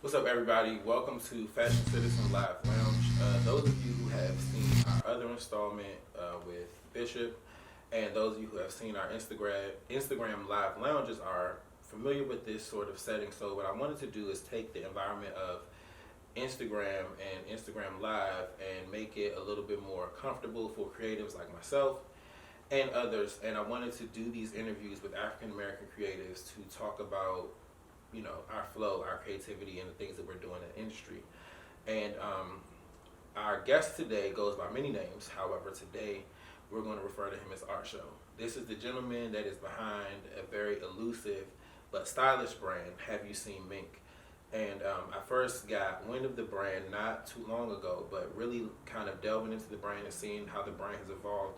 What's up, everybody? Welcome to Fashion Citizen Live Lounge. Those of you who have seen our other installment with Bishop, and those of you who have seen our Instagram Live Lounges are familiar with this sort of setting. So what I wanted to do is take the environment of Instagram and Instagram Live and make it a little bit more comfortable for creatives like myself and others. And I wanted to do these interviews with African American creatives to talk about our flow, our creativity, and the things that we're doing in the industry. And our guest today goes by many names. However, today we're going to refer to him as Artshow. This is the gentleman that is behind a very elusive but stylish brand, Haveyouseenmink. And I first got wind of the brand not too long ago, but really kind of delving into the brand and seeing how the brand has evolved,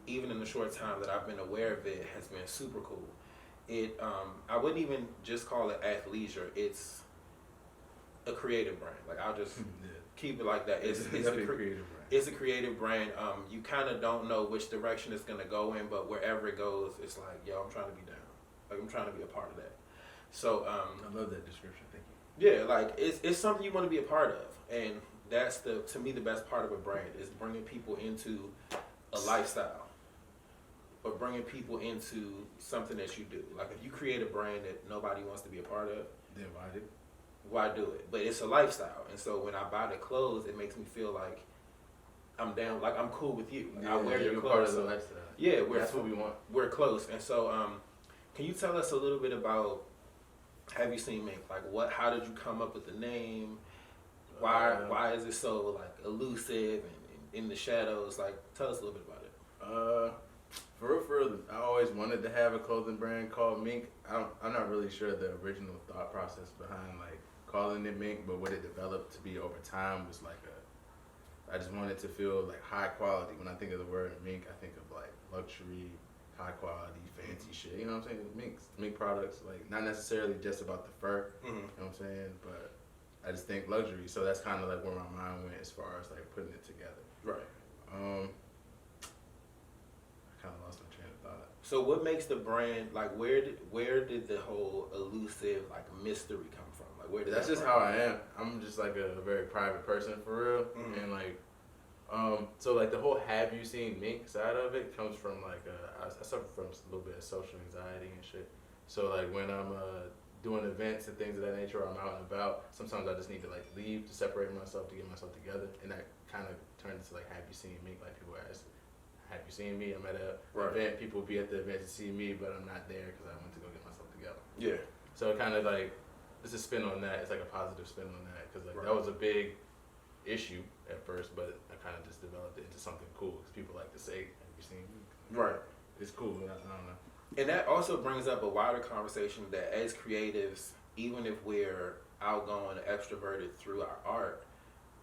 even in the short time that I've been aware of it, has been super cool. I wouldn't even just call it athleisure. It's a creative brand. Like, I'll just keep it like that. It's a creative brand. It's a creative brand. You kind of don't know which direction it's gonna go in, but wherever it goes, it's like, yo, I'm trying to be down. Like, I'm trying to be a part of that. So I love that description. Thank you. yeah, like it's something you want to be a part of, and that's to me the best part of a brand is bringing people into a lifestyle. Or bringing people into something that you do. Like, if you create a brand that nobody wants to be a part of, then why do it? But it's a lifestyle, and so when I buy the clothes, it makes me feel like I'm down, like I'm cool with you. Yeah, I wear your clothes. Part of the lifestyle. Yeah, that's what we want. We're close, and so can you tell us a little bit about Haveyouseenmink? Like, how did you come up with the name? Why is it so like elusive and in the shadows? Like, tell us a little bit about it. For real, I always wanted to have a clothing brand called Mink. I'm not really sure the original thought process behind like calling it Mink, but what it developed to be over time was like I just wanted to feel like high quality. When I think of the word mink, I think of like luxury, high quality, fancy shit. You know what I'm saying? Mink products, like not necessarily just about the fur. Mm-hmm. You know what I'm saying? But I just think luxury. So that's kind of like where my mind went as far as like putting it together. Right. Kind of lost my train of thought. So what makes the brand, like, where did the whole elusive like mystery come from? Like, where did that's just how I am. I'm just like a very private person for real. Mm-hmm. And like so like the whole Haveyouseenmink side of it comes from like I suffer from a little bit of social anxiety and shit. So like when I'm doing events and things of that nature, or I'm out and about, sometimes I just need to like leave to separate myself, to get myself together, and that kind of turned into like Haveyouseenmink. Like, people ask, have you seen me? I'm at a event. People be at the event to see me, but I'm not there because I went to go get myself together. Yeah. So it kind of like, it's a spin on that. It's like a positive spin on that, because like that was a big issue at first, but I kind of just developed it into something cool because people like to say, have you seen me? Right. It's cool. I don't know. And that also brings up a wider conversation that as creatives, even if we're outgoing, extroverted through our art,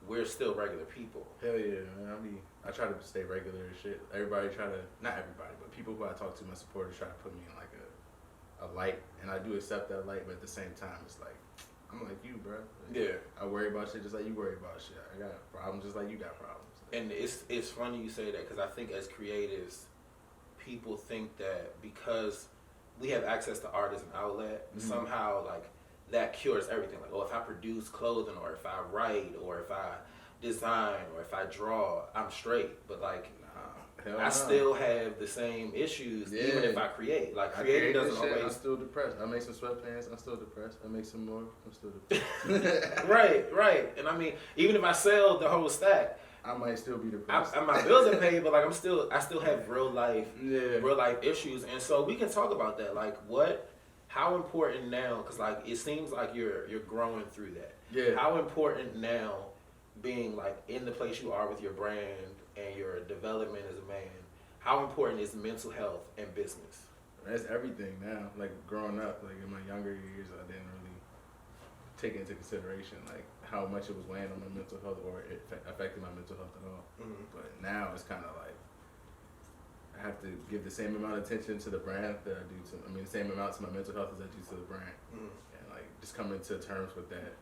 we're still regular people. Hell yeah, man. I try to stay regular and shit. Not everybody, but people who I talk to, my supporters, try to put me in like a light, and I do accept that light, but at the same time, it's like, I'm like you, bro. Like, yeah. I worry about shit just like you worry about shit. I got problems just like you got problems. And it's funny you say that, because I think as creatives, people think that because we have access to art as an outlet, mm-hmm. somehow like that cures everything. Like, oh, if I produce clothing, or if I write, or if I design, or if I draw, I'm straight. But like, I still have the same issues, even if I create. Like, creating doesn't always. I'm still depressed. I make some sweatpants. I'm still depressed. I make some more. I'm still depressed. right. And I mean, even if I sell the whole stack, I might still be depressed. My bills are paid, but like I still have real life issues, and so we can talk about that. Like, how important now? Because like it seems like you're growing through that. Yeah. How important now, being like in the place you are with your brand and your development as a man? How important is mental health and business? That's everything now. Like, growing up, like in my younger years, I didn't really take into consideration like how much it was weighing on my mental health, or it affected my mental health at all. Mm-hmm. But now it's kind of like I have to give the same amount of attention to the brand that I do to, the same amount to my mental health as I do to the brand. Mm-hmm. And like just coming to terms with that.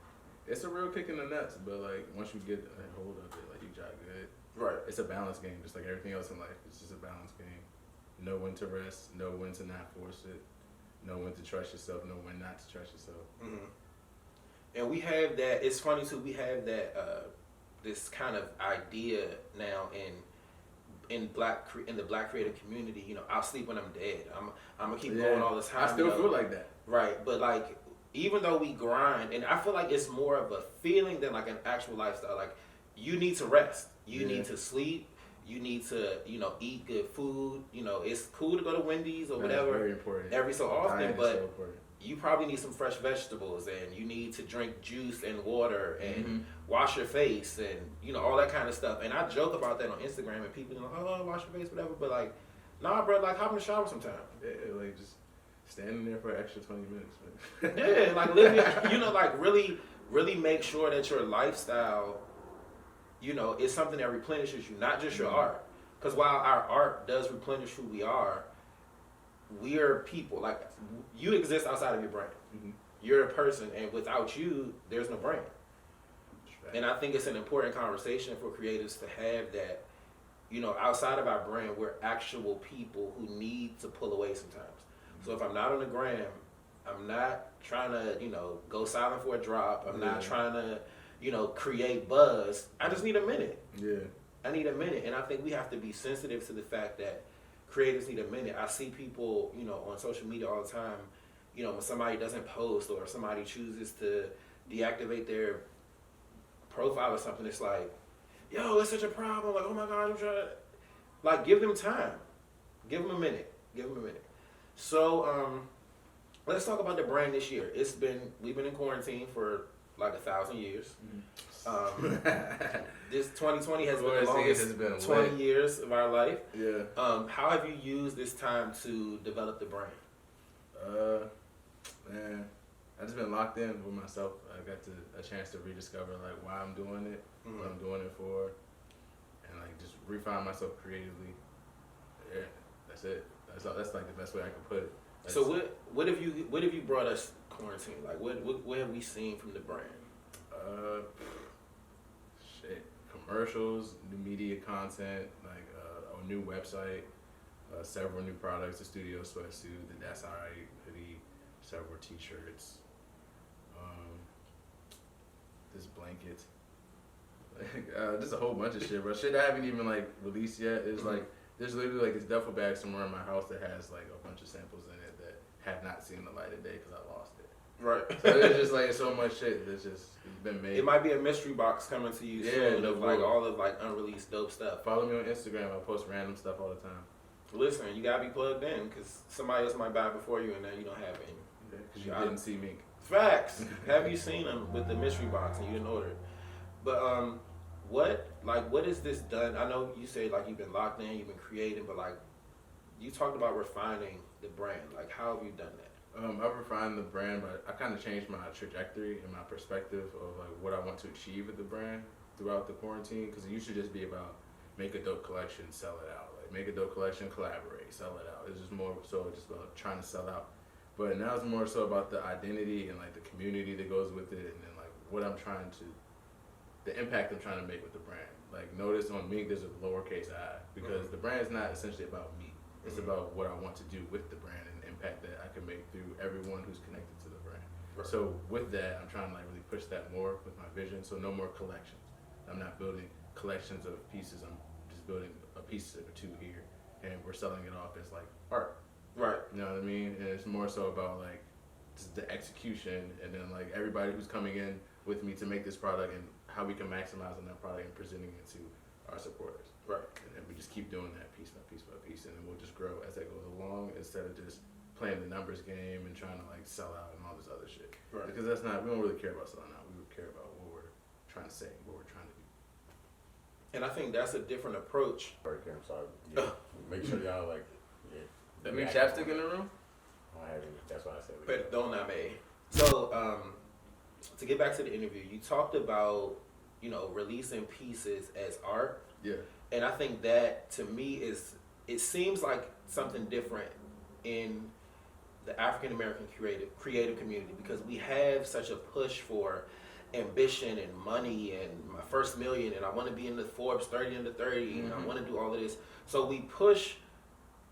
It's a real kick in the nuts, but like once you get a hold of it, like you jog good. Right. It's a balance game, just like everything else in life. It's just a balance game. Know when to rest, know when to not force it, know when to trust yourself, know when not to trust yourself. Mm-hmm. And we have that. It's funny too. We have that this kind of idea now in the black creative community. You know, I'll sleep when I'm dead. I'm gonna keep going all the time. I still feel like that. Right, but like even though we grind, and I feel like it's more of a feeling than like an actual lifestyle. Like you need to rest. You need to sleep. You need to, eat good food. You know, it's cool to go to Wendy's or whatever. Very important. Every so often, but so you probably need some fresh vegetables, and you need to drink juice and water and wash your face and all that kind of stuff. And I joke about that on Instagram, and people like, oh, wash your face, whatever. But like, nah, bro, like hop in the shower sometime. Yeah, like just standing there for an extra 20 minutes. Yeah, like literally, like really make sure that your lifestyle, is something that replenishes you, not just your art. Because while our art does replenish who we are people. Like, you exist outside of your brand. You're a person, and without you, there's no brand. And I think it's an important conversation for creatives to have that, outside of our brand, we're actual people who need to pull away sometimes. So if I'm not on the gram, I'm not trying to, go silent for a drop. I'm not trying to, create buzz. I just need a minute. Yeah. I need a minute. And I think we have to be sensitive to the fact that creators need a minute. I see people, on social media all the time, when somebody doesn't post or somebody chooses to deactivate their profile or something, it's like, yo, it's such a problem. Like, oh my God, I'm trying to, like, give them time. Give them a minute. So, let's talk about the brand this year. We've been in quarantine for like 1,000 years. This 2020 has been the longest 20 years of our life. Yeah. How have you used this time to develop the brand? Man, I just been locked in with myself. I got a chance to rediscover like why I'm doing it, what I'm doing it for, and like just refine myself creatively. Yeah, that's it. That's like the best way I can put it. So what have you brought us quarantine? Like what have we seen from the brand? Commercials, new media content, like a new website, several new products, the studio sweatsuit, the That's Alright hoodie, several t-shirts, this blanket, just a whole bunch of shit, bro. Shit I haven't even like released yet. It's like there's literally like this duffel bag somewhere in my house that has like a bunch of samples in it that have not seen the light of day because I lost it. Right. So there's just like so much shit that's just been made. It might be a mystery box coming to you soon of like all of like unreleased dope stuff. Follow me on Instagram. I post random stuff all the time. Listen, you gotta be plugged in because somebody else might buy it before you, and then you don't have any. Because you didn't see Mink. Facts. Have you seen them with the mystery box and you didn't order it? But what is this done? I know you say like you've been locked in, you've been creating, but like you talked about refining the brand. Like how have you done that? I've refined the brand, but I kind of changed my trajectory and my perspective of like what I want to achieve with the brand throughout the quarantine. Because it used to just be about make a dope collection, sell it out. Like make a dope collection, collaborate, sell it out. It's just more so just about trying to sell out. But now it's more so about the identity and like the community that goes with it, and then like what I'm trying to, the impact I'm trying to make with the brand. Like notice on Mink there's a lowercase I because the brand is not essentially about me. It's about what I want to do with the brand and the impact that I can make through everyone who's connected to the brand. Right. So with that, I'm trying to like really push that more with my vision. So no more collections. I'm not building collections of pieces. I'm just building a piece or two here, and we're selling it off as like art. Right. You know what I mean? And it's more so about like just the execution, and then like everybody who's coming in with me to make this product and how we can maximize on that product and presenting it to our supporters. Right. And then we just keep doing that piece by piece by piece, and then we'll just grow as that goes along instead of just playing the numbers game and trying to like sell out and all this other shit. Right. Because we don't really care about selling out. We would care about what we're trying to say, what we're trying to do. And I think that's a different approach. Right there, I'm sorry. Yeah. Make sure y'all like. Yeah. That mean chapstick in the room? I don't have any. That's why I said. Perdóname. So, to get back to the interview, you talked about, releasing pieces as art. Yeah. And I think that to me it seems like something different in the African American creative community because we have such a push for ambition and money and my first million and I want to be in the Forbes 30 under 30 and I want to do all of this. So we push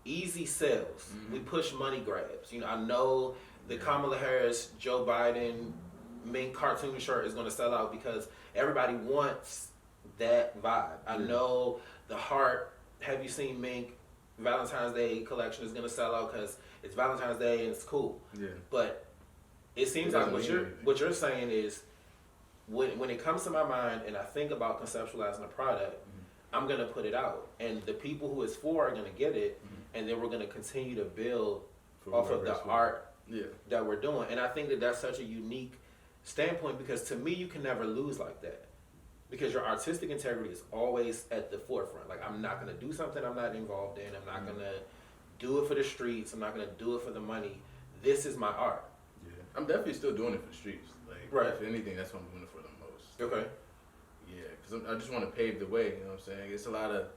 easy sales. We push money grabs. I know the Kamala Harris, Joe Biden, Mink cartoon shirt is going to sell out because everybody wants that vibe. I know the heart, Have You Seen Mink Valentine's Day collection is going to sell out because it's Valentine's Day and it's cool. Yeah. But it seems like what you're saying is when it comes to my mind and I think about conceptualizing a product, I'm going to put it out. And the people who it's for are going to get it. And then we're going to continue to build off of the art that we're doing. And I think that that's such a unique standpoint because to me, you can never lose like that. Because your artistic integrity is always at the forefront. Like, I'm not going to do something I'm not involved in. I'm not going to do it for the streets. I'm not going to do it for the money. This is my art. Yeah. I'm definitely still doing it for the streets. Like, if anything, that's what I'm doing it for the most. Okay. Yeah, because I just want to pave the way, you know what I'm saying? It's a lot of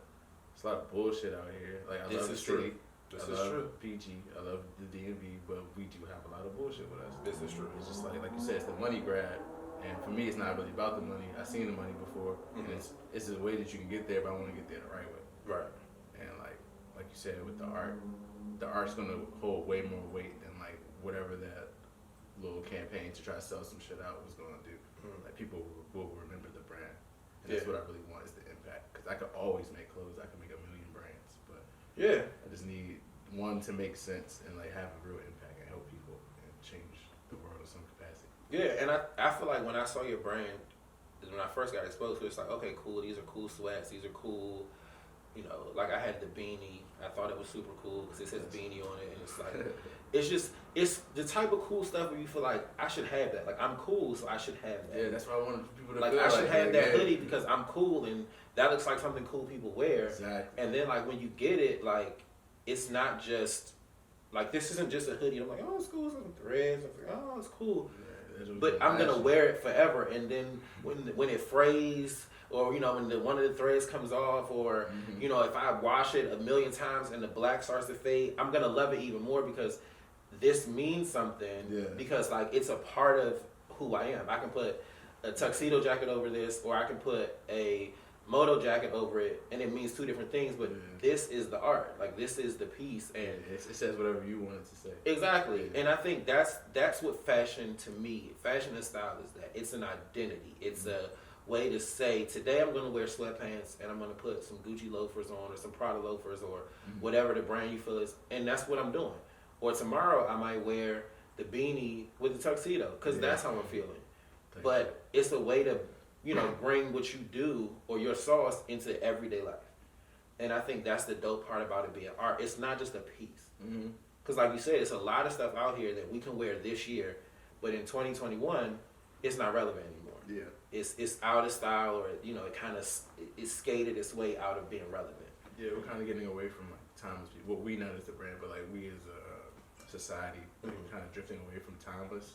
bullshit out here. Like, I love the city. I love PG. I love the DMV, but we do have a lot of bullshit with us. This is true. It's just like you said, it's the money grab. And for me, it's not really about the money. I've seen the money before, and it's a way that you can get there, but I want to get there the right way. Right. And like you said, with the art's gonna hold way more weight than like whatever that little campaign to try to sell some shit out was gonna do. Like people will remember the brand, and that's what I really want is the impact. Because I could always make clothes. I could make a million brands, but I just need one to make sense and like have a real impact and help people and change the world in some capacity. Yeah, and I feel like when I saw your brand, when I first got exposed to it, it's like, okay, cool, these are cool sweats, these are cool, you know, like I had the beanie, I thought it was super cool because it says beanie on it, and it's like, it's the type of cool stuff where you feel like, I should have that, like I'm cool, so I should have that. Yeah, that's why I wanted people to like, feel I should have that hoodie because I'm cool, and that looks like something cool people wear. Exactly. And then like when you get it, like, it's not just, like this isn't just a hoodie, I'm like, oh, it's cool, some threads, I'm like, oh, it's cool. But I'm gonna wear it forever, and then when it frays, or you know when one of the threads comes off, or you know if I wash it a million times and the black starts to fade, I'm gonna love it even more because this means something. Yeah. Because like it's a part of who I am. I can put a tuxedo jacket over this, or I can put a moto jacket over it, and it means two different things, but this is the art. Like this is the piece, and it says whatever you want it to say. Exactly. And I think that's what fashion to me, fashion and style is that. It's an identity. It's a way to say, today I'm gonna wear sweatpants and I'm gonna put some Gucci loafers on or some Prada loafers or whatever the brand you feel is, and that's what I'm doing. Or tomorrow I might wear the beanie with the tuxedo, because that's how I'm feeling. But it's a way to, you know, bring what you do or your sauce into everyday life. And I think that's the dope part about it being art. It's not just a piece. Because like you said, it's a lot of stuff out here that we can wear this year, but in 2021, it's not relevant anymore. Yeah. It's out of style, or, you know, it skated its way out of being relevant. Yeah, we're kind of getting away from like timeless people. Well, we not as a brand, but like we as a society, we're kind of drifting away from timeless.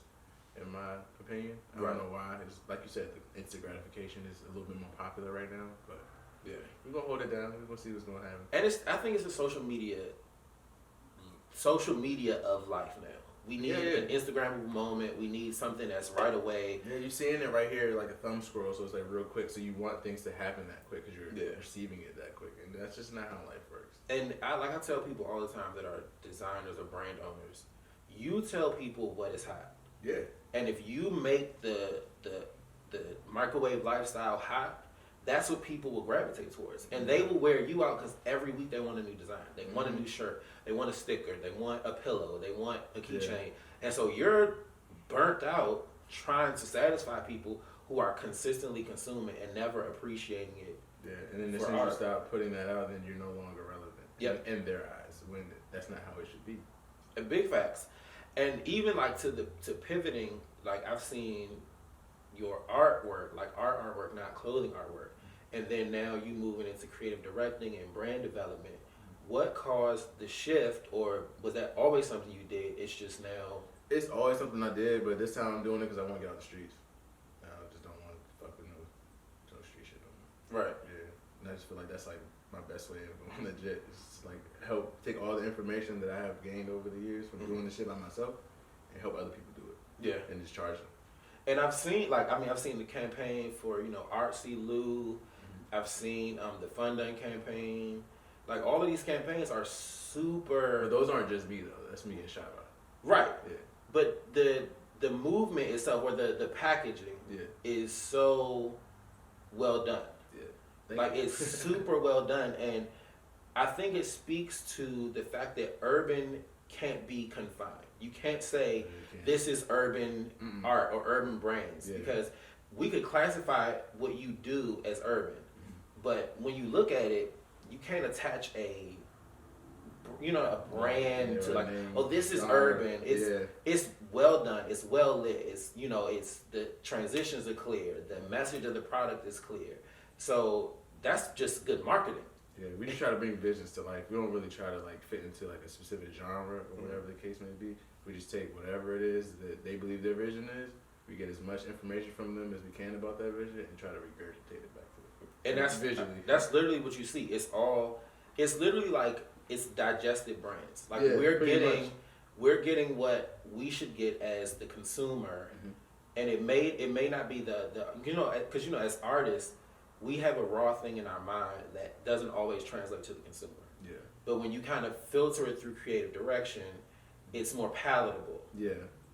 In my opinion, I don't know why. It's like you said, the instant gratification is a little bit more popular right now. But we're gonna hold it down. We're gonna see what's gonna happen. And I think it's a social media of life now. We need an Instagram moment. We need something that's right away. Yeah, you're seeing it right here, like a thumb scroll, so it's like real quick. So you want things to happen that quick because you're receiving it that quick, and that's just not how life works. And I tell people all the time that are designers or brand owners, you tell people what is hot. Yeah. And if you make the microwave lifestyle hot, that's what people will gravitate towards. And they will wear you out because every week they want a new design. They want a new shirt. They want a sticker. They want a pillow. They want a keychain. And so you're burnt out trying to satisfy people who are consistently consuming and never appreciating it. Yeah, and then as soon as you start putting that out, then you're no longer relevant in their eyes, when that's not how it should be. Big facts. And even like to pivoting, like I've seen your artwork, like art artwork, not clothing artwork, and then now you moving into creative directing and brand development. What caused the shift, or was that always something you did? It's just now. It's always something I did, but this time I'm doing it because I want to get out the streets. I just don't want to fuck with no street shit no more. Right. Yeah. And I just feel like that's like my best way of going legit. It's like help take all the information that I have gained over the years from doing this shit by myself and help other people do it. Yeah. And just charge them. And I've seen the campaign for, you know, Artsy Lou. I've seen the Fun Done campaign. Like all of these campaigns are super. But those aren't just me though. That's me and Shaba. Right. Yeah. But the the movement itself, or the packaging, is so well done. Yeah. Like it's super well done, and I think it speaks to the fact that urban can't be confined. You can't say this is urban art or urban brands because we could classify what you do as urban, but when you look at it, you can't attach a brand to like, oh, this is urban. It's well done. It's well lit. It's it's the transitions are clear. The message of the product is clear. So that's just good marketing. Yeah, we just try to bring visions to life. We don't really try to like fit into like a specific genre or whatever the case may be. We just take whatever it is that they believe their vision is. We get as much information from them as we can about that vision and try to regurgitate it back to them. And that's visually. That's literally what you see. It's literally like it's digested brands. Like we're getting what we should get as the consumer, and it may not be the because as artists, we have a raw thing in our mind that doesn't always translate to the consumer. Yeah. But when you kind of filter it through creative direction, it's more palatable. Yeah.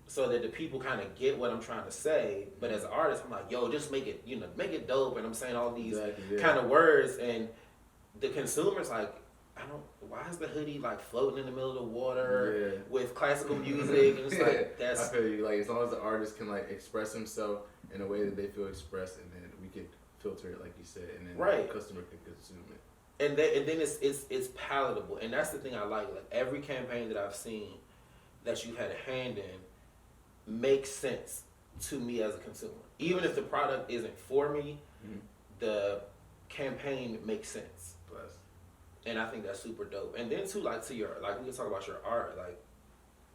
So that the people kind of get what I'm trying to say. But as an artist, I'm like, yo, just make it, make it dope. And I'm saying all these kind of words, and the consumer's like, why is the hoodie like floating in the middle of the water with classical music? And it's like, that's. I feel you. Like, as long as the artist can like express himself in a way that they feel expressed, and then we can filter it like you said, and then the customer can consume it. And then it's palatable, and that's the thing I like. Like every campaign that I've seen that you've had a hand in makes sense to me as a consumer. Even if the product isn't for me, the campaign makes sense. Bless. And I think that's super dope. And then too, like we can talk about your art. Like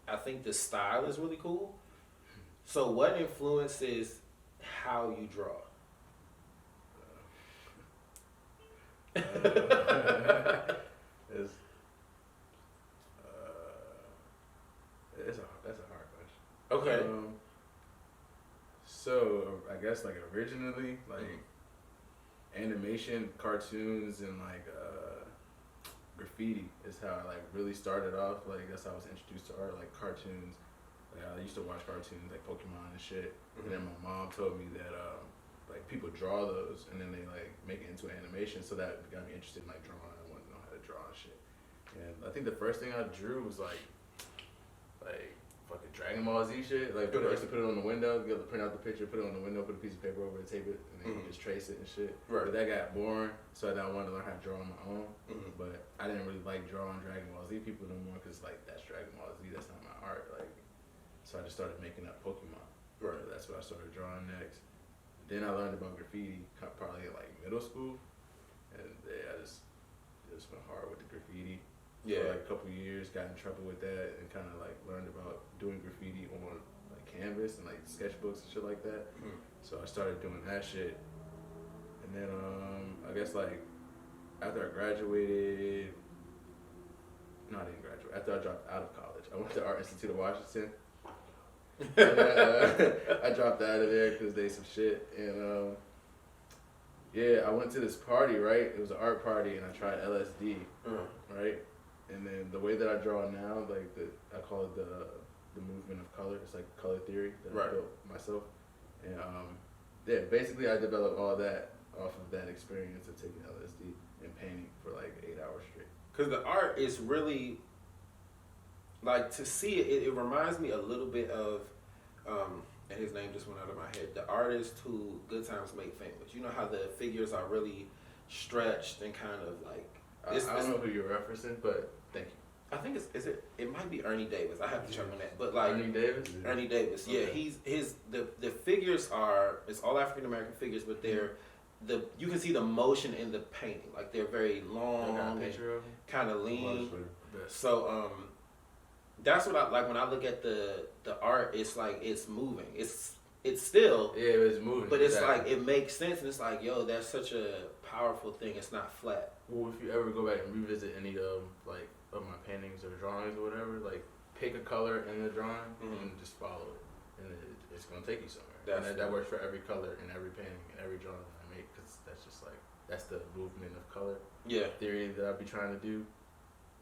I think the style is really cool. So what influences how you draw? That's a hard question. Okay. So I guess like originally like animation, cartoons, and like graffiti is how I like really started off. Like that's how I was introduced to art. Like cartoons. Like I used to watch cartoons like Pokemon and shit. And then my mom told me that like people draw those and then they like make it into animation, so that got me interested in like drawing. I wanted to know how to draw and shit. And I think the first thing I drew was like fucking Dragon Ball Z shit. Like I used to put it on the window, get to print out the picture, put it on the window, put a piece of paper over it, tape it, and then you just trace it and shit. Right. But that got boring, so I wanted to learn how to draw on my own. But I didn't really like drawing Dragon Ball Z people no more because like that's Dragon Ball Z, that's not my art. Like, so I just started making up Pokemon. Right. So that's what I started drawing next. Then I learned about graffiti probably in like middle school, and I just went hard with the graffiti. For like a couple of years, got in trouble with that, and kind of like learned about doing graffiti on like canvas and like sketchbooks and shit like that. So I started doing that shit, and then I guess like after I graduated, no, I didn't graduate. After I dropped out of college, I went to Art Institute of Washington. I dropped out of there because they some shit, and I went to this party, right? It was an art party, and I tried LSD, right? And then the way that I draw now, like I call it the movement of color. It's like color theory that I built myself, and basically I developed all that off of that experience of taking LSD and painting for like 8 hours straight. Because the art is really. Like, to see it reminds me a little bit of, and his name just went out of my head, the artist who Good Times Made Famous. You know how the figures are really stretched and kind of like... I don't know who you're referencing, but thank you. I think it might be Ernie Davis. I have to check on that. But like Ernie Davis? Ernie Davis, yeah. Okay. The figures are, it's all African American figures, but they're, you can see the motion in the painting. Like they're very long and kind of lean. So, that's what I like when I look at the art. It's like it's moving. It's still it's moving, but it's like it makes sense, and it's like, yo, that's such a powerful thing. It's not flat. Well, if you ever go back and revisit any of like of my paintings or drawings or whatever, like pick a color in the drawing and just follow it, and it's gonna take you somewhere. That works for every color in every painting and every drawing that I make, because that's just like that's the movement of color theory that I'll be trying to do.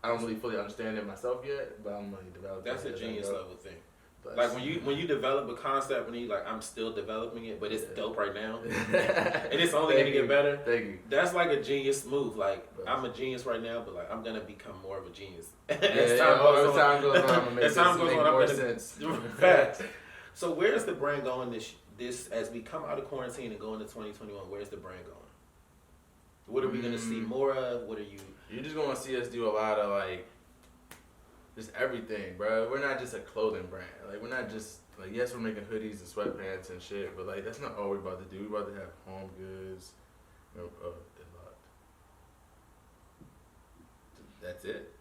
I don't really fully understand it myself yet, but I'm like developing. That's a genius level thing. But Like when you develop a concept and you like, I'm still developing it, but it's dope right now, and it's only gonna get better. Thank you. That's like a genius move. Like I'm a genius right now, but like I'm gonna become more of a genius as time goes on. As time goes on, I'm gonna sense. Facts. So where's the brand going this as we come out of quarantine and go into 2021? Where's the brand going? What are we gonna see more of? What are you? You're just gonna see us do a lot of like. Just everything, bro. We're not just a clothing brand. Like, we're not just, like, yes, we're making hoodies and sweatpants and shit, but, like, that's not all we're about to do. We're about to have home goods. You know, it locked. That's it?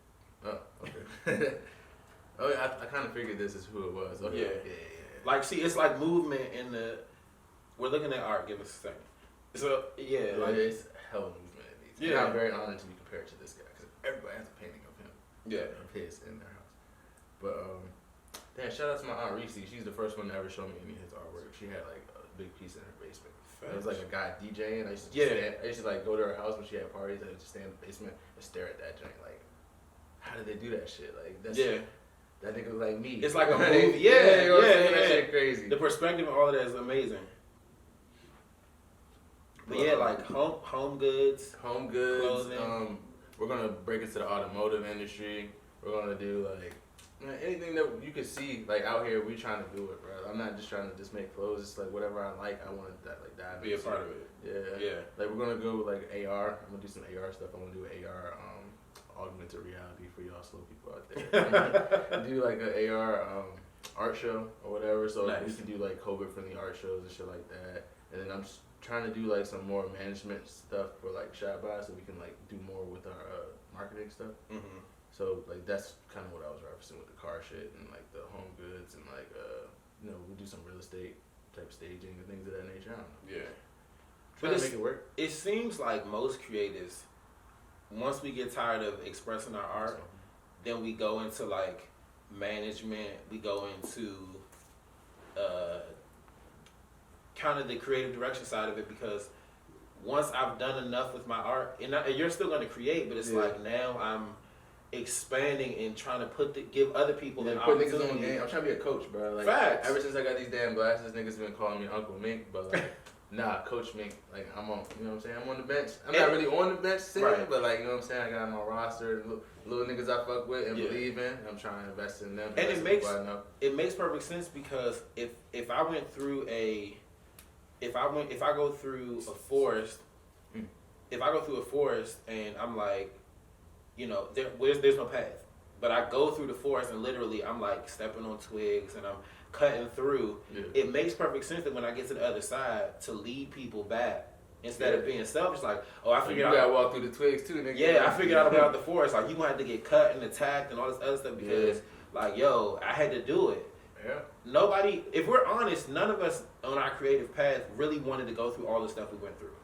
Oh, okay. Oh, yeah, I kind of figured this is who it was. Okay. Yeah. Like, see, it's like movement in the, we're looking at art, give us a second. So, yeah, like. It's hella movement in these. Yeah. And I'm very honored to be compared to this guy, because everybody has a painting of him. Yeah. Of his in their house. But, damn, shout out to my Aunt Reese. She's the first one to ever show me any of his artwork. She had, like, a big piece in her basement. It was, like, a guy DJing. I used to like, go to her house when she had parties. I would just stand in the basement and stare at that joint. Like, how did they do that shit? Like, that's... Yeah. That nigga was like me. It's like a movie. Yeah. That shit crazy. The perspective of all of that is amazing. But yeah, like, home goods. Home goods. Clothing. We're gonna break into the automotive industry. We're gonna do like anything that you can see like out here. We trying to do it, bro. I'm not just trying to just make clothes. It's like whatever I like, I want to like dive be a part of it. Yeah. Like we're gonna go with like AR. I'm gonna do some AR stuff. I'm gonna do AR augmented reality for y'all slow people out there. Do like an AR art show or whatever. So nice. We can do like COVID friendly art shows and shit like that. And then I'm just trying to do like some more management stuff for like shop by, so we can like do more with our marketing stuff. Mm-hmm. So like that's kind of what I was referencing with the car shit and like the home goods and like we do some real estate type staging and things of that nature. I don't know. Yeah. Trying to make it work. It seems like most creatives, once we get tired of expressing our art, then we go into like management. We go into kind of the creative direction side of it, because once I've done enough with my art, and you're still going to create, but it's like now I'm expanding and trying to give other people an opportunity. Niggas on game. I'm trying to be a coach, bro. Like, facts. Ever since I got these damn glasses, niggas been calling me Uncle Mink, but like, nah, Coach Mink. Like I'm on, you know what I'm saying? I'm on the bench. I'm not really on the bench sitting, but like, you know what I'm saying? I got my roster, little niggas I fuck with and believe in. I'm trying to invest in them. And it makes perfect sense, because if I went through if I go through a forest, and I'm like, you know, there's no path, but I go through the forest and literally I'm like stepping on twigs and I'm cutting through. Yeah. It makes perfect sense that when I get to the other side, to lead people back instead of being selfish. Like, oh, I figured out. You gotta walk through the twigs too, nigga. Yeah, I figured out about the forest. Like, you gonna have to get cut and attacked and all this other stuff because, like, yo, I had to do it. Yeah. Nobody, if we're honest, none of us on our creative path really wanted to go through all the stuff we went through.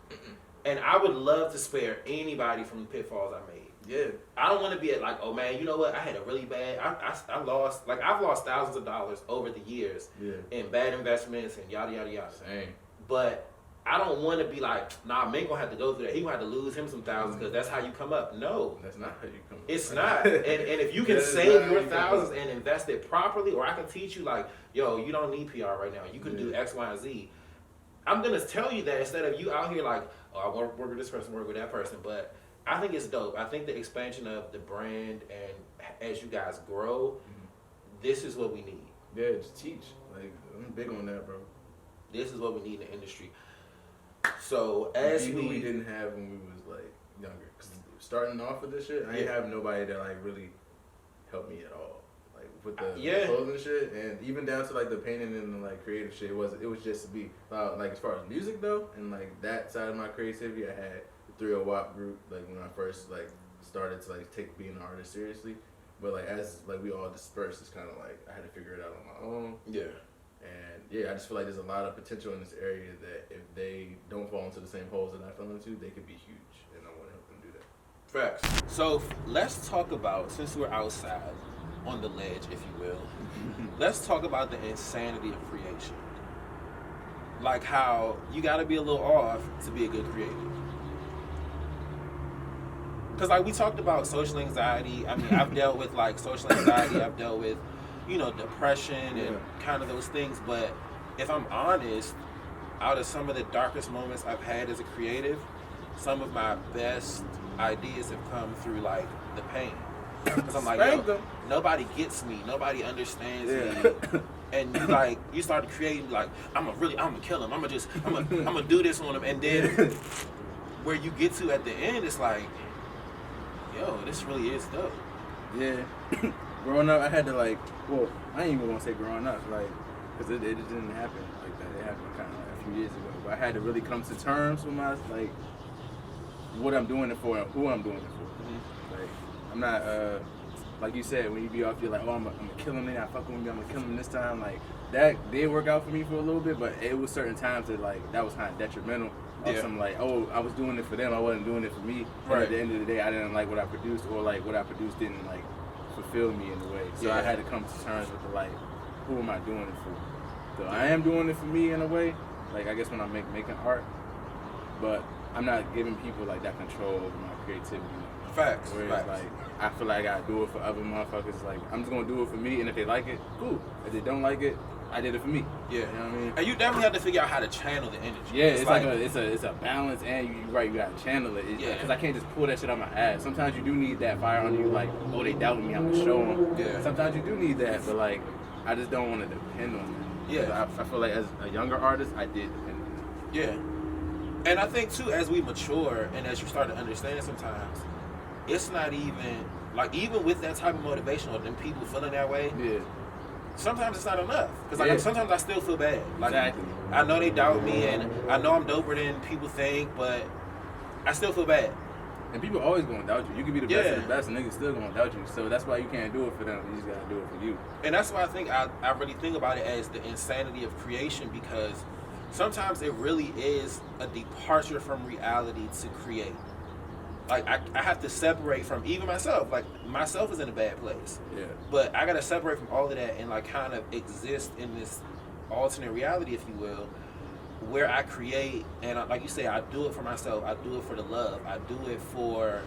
And I would love to spare anybody from the pitfalls I made. Yeah. I don't want to be at like, oh man, you know what? I had a really bad, I've lost thousands of dollars over the years in bad investments and yada, yada, yada. Same. But I don't want to be like, nah, Mink gonna have to go through that. He gonna have to lose him some thousands because that's how you come up. No. That's not how you come up. It's not. And if you can save your thousands and invest it properly, or I can teach you like, yo, you don't need PR right now. You can do X, Y, and Z. I'm going to tell you that instead of you out here like, oh, I work with this person, work with that person. But I think it's dope. I think the expansion of the brand, and as you guys grow, this is what we need. Yeah, just teach. Like, I'm big on that, bro. This is what we need in the industry. So as we didn't have when we was like younger, cause starting off with this shit, I didn't have nobody that like really helped me at all, like with the clothes and shit, and even down to like the painting and the like creative shit. It was just to be like as far as music though, and like that side of my creativity, I had the 3 WAP group like when I first like started to like take being an artist seriously, but like as like we all dispersed, it's kind of like I had to figure it out on my own. Yeah. And I just feel like there's a lot of potential in this area that if they don't fall into the same holes that I fell into, they could be huge, and I want to help them do that. Facts. So let's talk about, since we're outside on the ledge, if you will, let's talk about the insanity of creation. Like how you got to be a little off to be a good creative. Because like we talked about social anxiety. I mean, I've dealt with like social anxiety. I've dealt with depression and kind of those things. But if I'm honest, out of some of the darkest moments I've had as a creative, some of my best ideas have come through like the pain. Because I'm like, yo, nobody gets me, nobody understands me, and you started creating like I'm gonna kill him, I'm gonna do this on him, and then where you get to at the end, it's like, yo, this really is dope. Yeah. Growing up, I had to I ain't even gonna say growing up, because it just didn't happen like that. It happened kind of a few years ago, but I had to really come to terms with my what I'm doing it for and who I'm doing it for. Mm-hmm. Like, I'm not like you said, when you be off, you're like, oh, I'm gonna kill him. I fucking with me. I'm gonna kill him this time. Like that did work out for me for a little bit, but it was certain times that that was kind of detrimental. Some oh, I was doing it for them. I wasn't doing it for me. Right. At the end of the day, I didn't like what I produced, or what I produced didn't fulfill me in a way. So I had to come to terms with who am I doing it for? So I am doing it for me in a way. I guess when I'm making art, but I'm not giving people that control over my creativity. Facts. Whereas I feel like I do it for other motherfuckers. I'm just gonna do it for me, and if they like it, cool. If they don't like it, I did it for me. Yeah. You know what I mean? And you definitely have to figure out how to channel the energy. Yeah, it's a balance, and you gotta channel it. Because I can't just pull that shit out my ass. Sometimes you do need that fire under you, oh, they doubt me, I'm gonna show them. Yeah. Sometimes you do need that, but I just don't want to depend on that. Yeah. I feel like as a younger artist, I did depend on that. Yeah. And I think too, as we mature and as you start to understand sometimes, it's not even with that type of motivation or them people feeling that way. Yeah. Sometimes it's not enough. Because sometimes I still feel bad. Exactly. I know they doubt me and I know I'm doper than people think, but I still feel bad. And people always gonna doubt you. You can be the best of the best and niggas still gonna doubt you. So that's why you can't do it for them. You just gotta do it for you. And that's why I think I really think about it as the insanity of creation, because sometimes it really is a departure from reality to create. I have to separate from even myself. Myself is in a bad place. Yeah. But I gotta separate from all of that and kind of exist in this alternate reality, if you will, where I create, and like you say, I do it for myself. I do it for the love. I do it for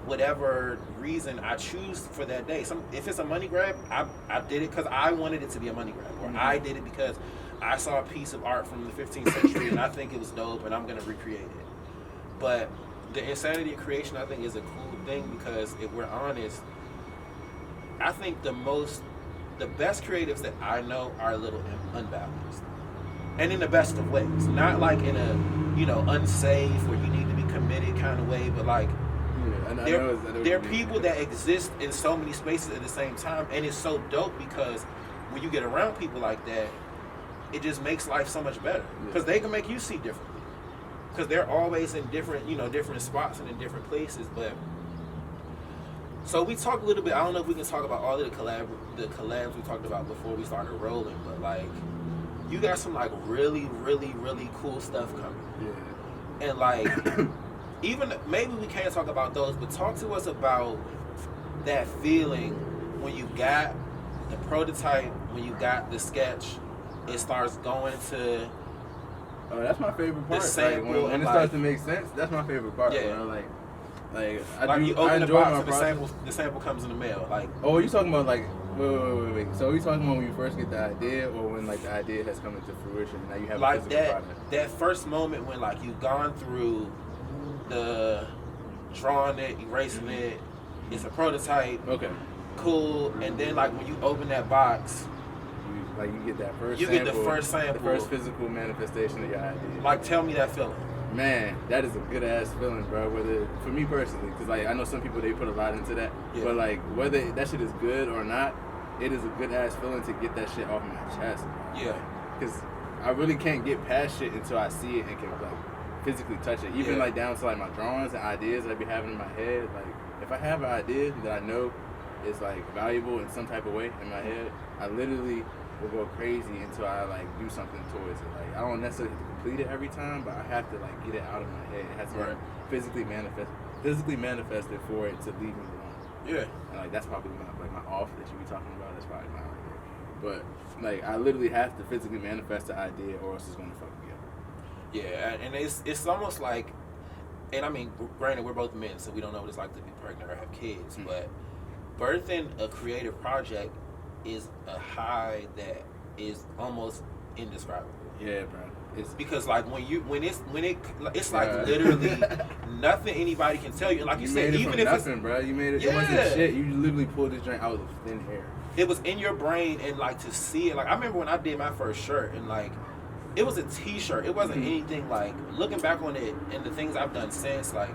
whatever reason I choose for that day. If it's a money grab, I did it because I wanted it to be a money grab, or I did it because I saw a piece of art from the 15th century and I think it was dope and I'm gonna recreate it. But the insanity of creation, I think, is a cool thing, because if we're honest, I think the best creatives that I know are a little unbalanced, and in the best of ways. Not in a unsafe where you need to be committed kind of way, but there are people that exist in so many spaces at the same time, and it's so dope because when you get around people like that, it just makes life so much better, because they can make you see differently. Because they're always in different spots and in different places. But so we talked a little bit. I don't know if we can talk about all of the collabs we talked about before we started rolling. But you got some really, really, really cool stuff coming. Yeah. And even maybe we can't talk about those, but talk to us about that feeling when you got the prototype, when you got the sketch, it starts going to. Oh, that's my favorite part. When it starts to make sense, that's my favorite part. Yeah. You open the box and the sample comes in the mail. Oh, are you talking about wait. So are you talking about when you first get the idea, or when the idea has come into fruition and now you have a physical product? That first moment when you've gone through the drawing it, erasing it, it's a prototype. Okay. Cool. And then when you open that box, you get that first you sample, get the first sample. The first physical manifestation of your idea. Tell me that feeling. Man, that is a good ass feeling, bro. Whether for me personally, because I know some people, they put a lot into that. Yeah. But whether that shit is good or not, it is a good ass feeling to get that shit off my chest. Yeah. Because I really can't get past shit until I see it and can physically touch it. Even down to my drawings and ideas that I be having in my head. If I have an idea that I know is valuable in some type of way in my head, I literally will go crazy until I do something towards it. I don't necessarily have to complete it every time, but I have to get it out of my head. It has to physically manifested for it to leave me alone. Yeah. And that's probably my off that you be talking about. That's probably my idea. But I literally have to physically manifest the idea, or else it's gonna fuck me up. Yeah, and it's almost and I mean, granted, we're both men, so we don't know what it's like to be pregnant or have kids, but birthing a creative project is a high that is almost indescribable. Yeah, bro. It's because like it's like literally nothing anybody can tell you. And like you said, even if nothing, bro, you made it. Yeah. It wasn't shit. You literally pulled this joint out of thin air. It was in your brain, and like to see it. Like I remember when I did my first shirt, and like it was a T-shirt. It wasn't anything like looking back on it and the things I've done since. Like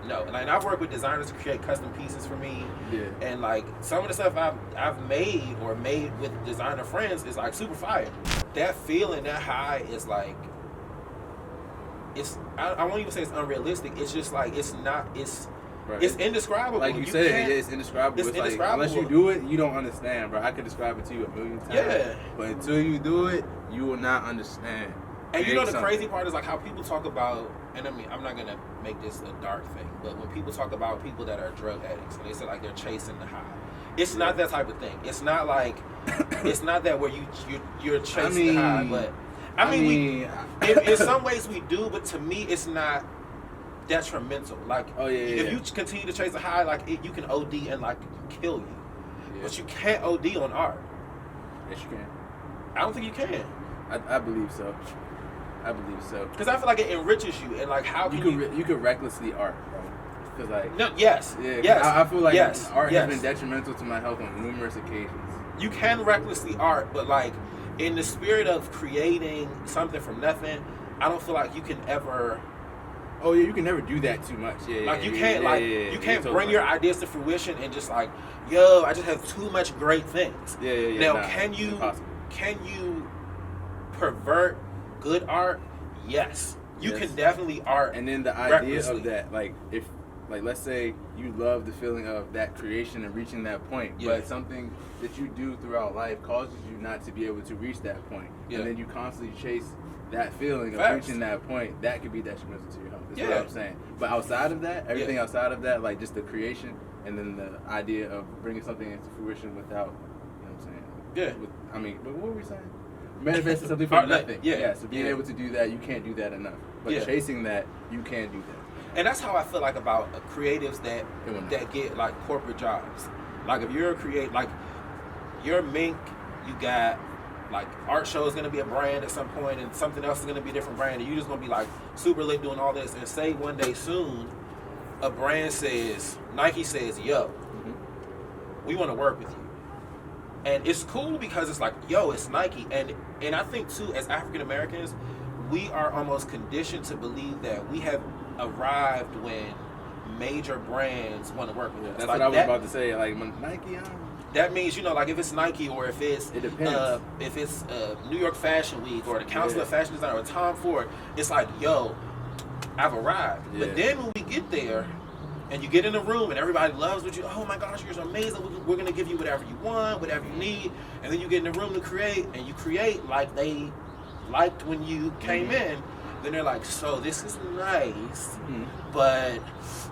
no, and I've worked with designers to create custom pieces for me. Yeah. And like some of the stuff I've made or made with designer friends is like super fire. That feeling, that high is like, it's, I won't even say it's unrealistic. It's just like, it's not, it's indescribable. Like you said, it's indescribable. It's indescribable. Like, unless you do it, you don't understand, bro. I could describe it to you a million times. Yeah. But until you do it, you will not understand. And you know the crazy part is like how people talk about, and I mean, I'm not going to make this a dark thing, but when people talk about people that are drug addicts, and they say like they're chasing the high. It's not that type of thing. It's not like, it's not that where you're chasing the high, but I mean in some ways we do, but to me it's not detrimental. Like if you continue to chase a high, like you can OD and like kill you, but you can't OD on art. Yes, you can. I don't think you can. I believe so. I believe so. Because I feel like it enriches you, and like how can you could recklessly art, bro. Cause like yes. I feel like art has been detrimental to my health on numerous occasions. You can recklessly art, but like in the spirit of creating something from nothing, I don't feel like you can ever. Oh yeah, you can never do that too much. You can't bring your ideas to fruition and just like, yo, I just have too much great things. Now, can you pervert good art? Yes. You can definitely art. And then the idea of that, like if. Like, let's say you love the feeling of that creation and reaching that point, but something that you do throughout life causes you not to be able to reach that point. And then you constantly chase that feeling of reaching that point. That could be detrimental to your health, is what I'm saying. But outside of that, everything outside of that, like just the creation and then the idea of bringing something into fruition without, you know what I'm saying? But what were we saying? Manifesting something from nothing. So being able to do that, you can't do that enough. But chasing that, you can do that. And that's how I feel like about creatives that get like corporate jobs. Like if you're a creative, like you're Mink, you got like Art Show is gonna be a brand at some point, and something else is gonna be a different brand, and you're just gonna be like super lit doing all this. And say one day soon, a brand says, Nike says, yo, we want to work with you. And it's cool because it's like, yo, it's Nike. And I think too, as African Americans, we are almost conditioned to believe that we have arrived when major brands want to work with us. That's like what I was about to say. Like Nike, that means, you know, like if it's Nike or if it's New York Fashion Week or the Council of Fashion Design or Tom Ford, it's like, yo, I've arrived. But then when we get there and you get in the room and everybody loves what you, oh my gosh, you're so amazing. We're gonna give you whatever you want, whatever you need, and then you get in the room to create, and you create like they liked when you came in. Then they're like, so this is nice, but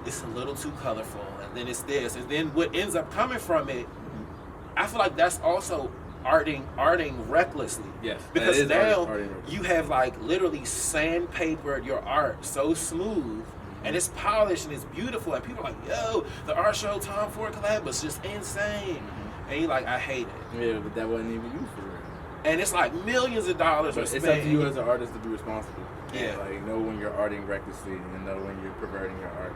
it's a little too colorful, and then it's this, and then what ends up coming from it, I feel like that's also arting recklessly. Yes, because now you have like literally sandpapered your art so smooth, and it's polished and it's beautiful, and people are like, yo, the Art Show Tom Ford collab was just insane, and you're like, I hate it. Yeah, but that wasn't even you for real. And it's like millions of dollars. But it's up to you as an artist to be responsible. Like know when you're arting recklessly and know when you're perverting your art.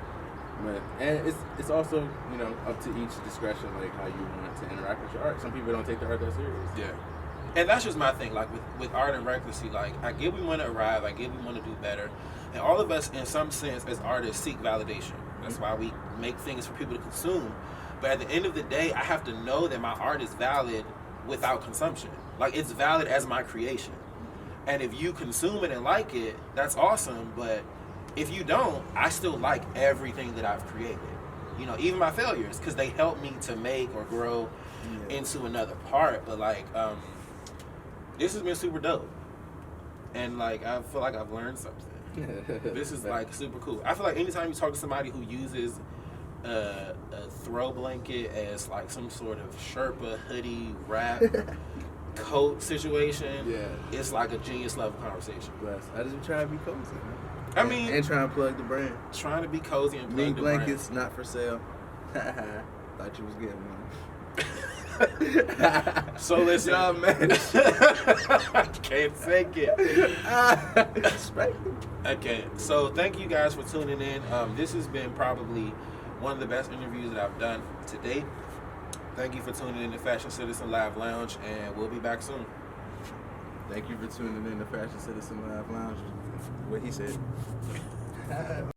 And it's also, you know, up to each discretion, like how you want to interact with your art. Some people don't take the art that serious. And that's just my thing. Like with art and recklessly, like I get we want to arrive, I get we want to do better, and all of us, in some sense, as artists, seek validation. That's why we make things for people to consume. But at the end of the day, I have to know that my art is valid without consumption. Like it's valid as my creation. And if you consume it and like it, that's awesome. But if you don't, I still like everything that I've created. You know, even my failures, because they help me to make or grow into another part. But like, this has been super dope. And like, I feel like I've learned something. This is like super cool. I feel like anytime you talk to somebody who uses a throw blanket as like some sort of Sherpa hoodie wrap coat situation, it's like a genius level conversation. Bless. I just try to be cozy, man. I mean, and trying to plug the brand. Trying to be cozy and plug Mink the blankets brand. not for sale. Thought you was getting one. So listen, y'all man, can't take it. Okay, so thank you guys for tuning in. This has been probably one of the best interviews that I've done to date. Thank you for tuning in to Fashion Citizen Live Lounge, and we'll be back soon. Thank you for tuning in to Fashion Citizen Live Lounge. What he said.